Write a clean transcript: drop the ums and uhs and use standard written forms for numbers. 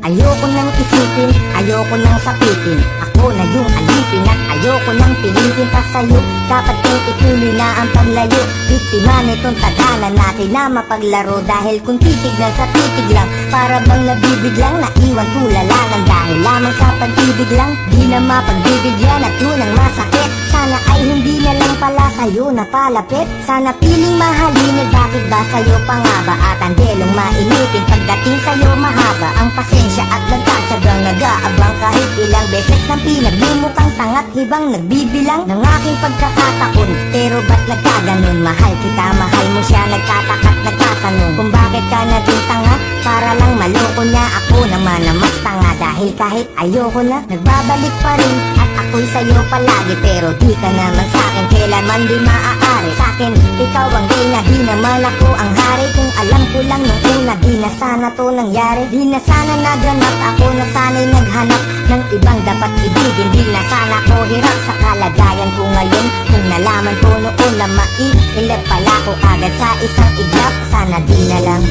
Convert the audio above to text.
Ayoko nang isipin, ayoko nang sapitin. Ako na yung alipin at ayoko nang pilitin pa sa'yo. Dapat kong ituloy na ang paglayo. Biktima nitong tadhana natin na mapaglaro. Dahil kung titignan sa titig lang, para bang nabibiglang naiwan tulalanan. Dahil lamang sa pag-ibig lang, di na mapagbibigyan at tunang masakit. Sana ay hindi na lang pala sa'yo napalapit. Sana piling mahalin, bakit ba sa'yo pa nga ba? At ang delong mainitin pagdating sa'yo mahaba ang pasensya at nagtatsagang nag-aabang. Kahit ilang beses nang pinaglumukang tangat hibang nagbibilang ng aking pagkakataon. Pero ba't nagkaganon? Mahal kita, mahal mo siya. Nagtataka't nagtatanong kung bakit ka naging tanga. Para lang maloko niya, ako naman na mas tanga. Dahil kahit ayoko na, nagbabalik pa rin. At ako'y sa'yo palagi, pero di ka naman sa'kin kailanman di maaari. Sa'kin, ikaw ang reyna, di naman ako ang hari. Kung alam ko lang nung una, di na sana to nangyari. Di na sana naghanap, ako na sana'y naghanap ng ibang dapat ibigin. Di na sana ko hirap sa kalagayan ko ngayon. Kung nalaman ko noon na maiilap pala ko agad sa isang iglap. Sana di na lang